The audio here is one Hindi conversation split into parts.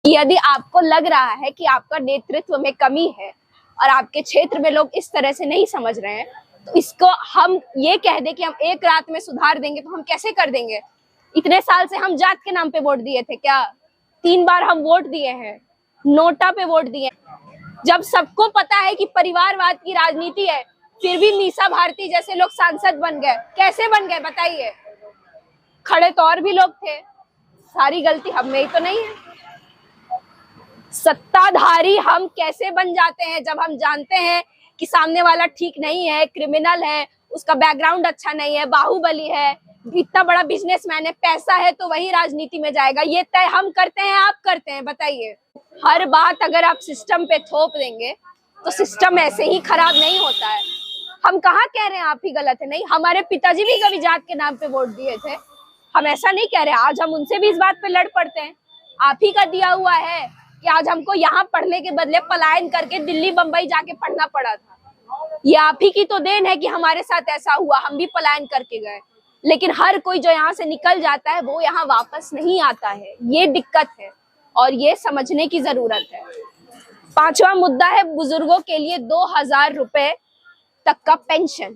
यदि आपको लग रहा है कि आपका नेतृत्व में कमी है और आपके क्षेत्र में लोग इस तरह से नहीं समझ रहे हैं, तो इसको हम ये कह दें कि हम एक रात में सुधार देंगे, तो हम कैसे कर देंगे? इतने साल से हम जात के नाम पे वोट दिए थे क्या? 3 बार हम वोट दिए हैं, नोटा पे वोट दिए। जब सबको पता है कि परिवारवाद की राजनीति है, फिर भी मीसा भारती जैसे लोग सांसद बन गए। कैसे बन गए बताइए? खड़े तो और भी लोग थे। सारी गलती हम में ही तो नहीं है। सत्ताधारी हम कैसे बन जाते हैं जब हम जानते हैं कि सामने वाला ठीक नहीं है, क्रिमिनल है, उसका बैकग्राउंड अच्छा नहीं है, बाहुबली है, इतना बड़ा बिजनेसमैन है, पैसा है, तो वही राजनीति में जाएगा। ये तय हम करते हैं, आप करते हैं? बताइए। हर बात अगर आप सिस्टम पे थोप देंगे तो सिस्टम ऐसे ही खराब नहीं होता है। हम कहाँ कह रहे हैं आप ही गलत है, नहीं, हमारे पिताजी भी कभी जात के नाम पे वोट दिए थे। हम ऐसा नहीं कह रहे, आज हम उनसे भी इस बात पे लड़ पड़ते हैं। आप ही का दिया हुआ है कि आज हमको यहाँ पढ़ने के बदले पलायन करके दिल्ली बंबई जाके पढ़ना पड़ा था। ये आप ही की तो देन है कि हमारे साथ ऐसा हुआ, हम भी पलायन करके गए। लेकिन हर कोई जो यहाँ से निकल जाता है वो यहाँ वापस नहीं आता है, ये दिक्कत है और ये समझने की जरूरत है। 5वां मुद्दा है बुजुर्गों के लिए 2000 रुपए तक का पेंशन।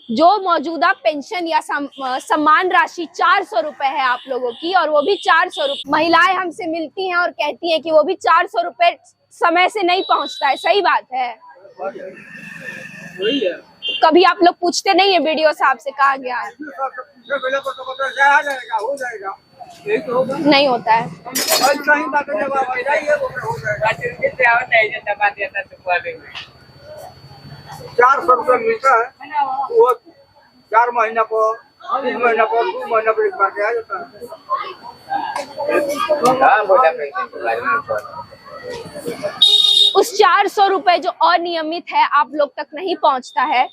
जो मौजूदा पेंशन या सम्मान राशि 400 रुपए है आप लोगों की, और वो भी 400 रुपए महिलाएं हमसे मिलती हैं और कहती हैं कि वो भी 400 रुपए समय से नहीं पहुंचता है। सही बात है। कभी आप लोग पूछते नहीं है वीडियो साहब से कहा गया है? नहीं होता है। 400 रुपये मिलता है, वो 4 महीना पर, 3 महीना पर, 2 महीना पर एक बार आ जाता है। उस 400 रुपए जो अनियमित है, आप लोग तक नहीं पहुंचता है,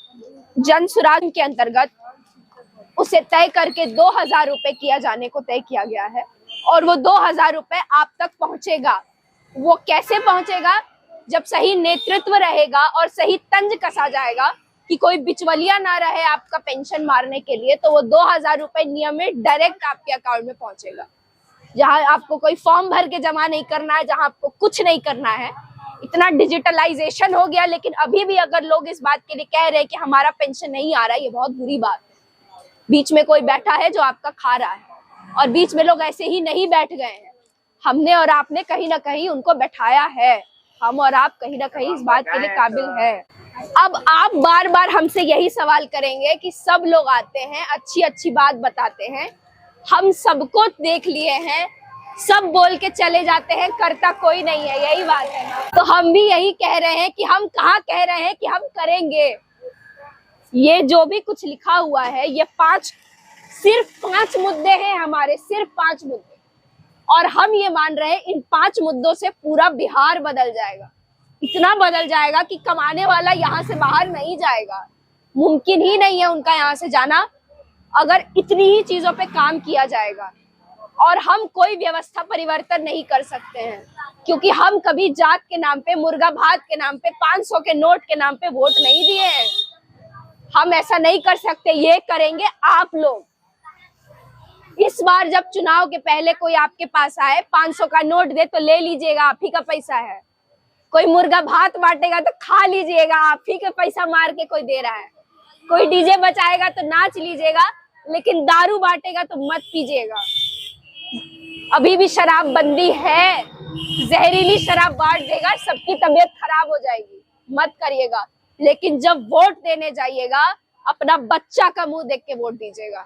जन सुराग के अंतर्गत उसे तय करके 2000 रुपए किया जाने को तय किया गया है और वो 2000 रुपए आप तक पहुंचेगा। वो कैसे पहुंचेगा? जब सही नेतृत्व रहेगा और सही तंज कसा जाएगा कि कोई बिचवलिया ना रहे आपका पेंशन मारने के लिए, तो वो 2000 रुपए नियमित डायरेक्ट आपके अकाउंट में पहुंचेगा। जहां आपको कोई फॉर्म भर के जमा नहीं करना है, जहां आपको कुछ नहीं करना है। इतना डिजिटलाइजेशन हो गया, लेकिन अभी भी अगर लोग इस बात के लिए कह रहे हैं कि हमारा पेंशन नहीं आ रहा है, ये बहुत बुरी बात है। बीच में कोई बैठा है जो आपका खा रहा है, और बीच में लोग ऐसे ही नहीं बैठ गए हैं। हमने और आपने कहीं ना कहीं उनको बैठाया है। हम और आप कहीं ना कहीं इस बात के लिए काबिल है। अब आप बार बार हमसे यही सवाल करेंगे कि सब लोग आते हैं, अच्छी अच्छी बात बताते हैं, हम सबको देख लिए हैं, सब बोल के चले जाते हैं, करता कोई नहीं है। यही बात है। तो हम भी यही कह रहे हैं कि हम कहाँ कह रहे हैं कि हम करेंगे। ये जो भी कुछ लिखा हुआ है, ये सिर्फ 5 मुद्दे हैं हमारे, सिर्फ 5 मुद्दे, और हम ये मान रहे हैं इन 5 मुद्दों से पूरा बिहार बदल जाएगा। इतना बदल जाएगा कि कमाने वाला यहाँ से बाहर नहीं जाएगा। मुमकिन ही नहीं है उनका यहाँ से जाना, अगर इतनी ही चीजों पे काम किया जाएगा। और हम कोई व्यवस्था परिवर्तन नहीं कर सकते हैं, क्योंकि हम कभी जात के नाम पे, मुर्गा भात के नाम पे, 500 के नोट के नाम पे वोट नहीं दिए हैं। हम ऐसा नहीं कर सकते। ये करेंगे आप लोग। इस बार जब चुनाव के पहले कोई आपके पास आए, 500 का नोट दे तो ले लीजिएगा, आप ही का पैसा है। कोई मुर्गा भात बांटेगा तो खा लीजिएगा, आप ही का पैसा मार के कोई दे रहा है। कोई डीजे बचाएगा तो नाच लीजिएगा, लेकिन दारू बांटेगा तो मत पीजिएगा। अभी भी शराब बंदी है। जहरीली शराब बांट देगा, सबकी तबीयत खराब हो जाएगी, मत करिएगा। लेकिन जब वोट देने जाइएगा, अपना बच्चा का मुंह देख के वोट दीजिएगा।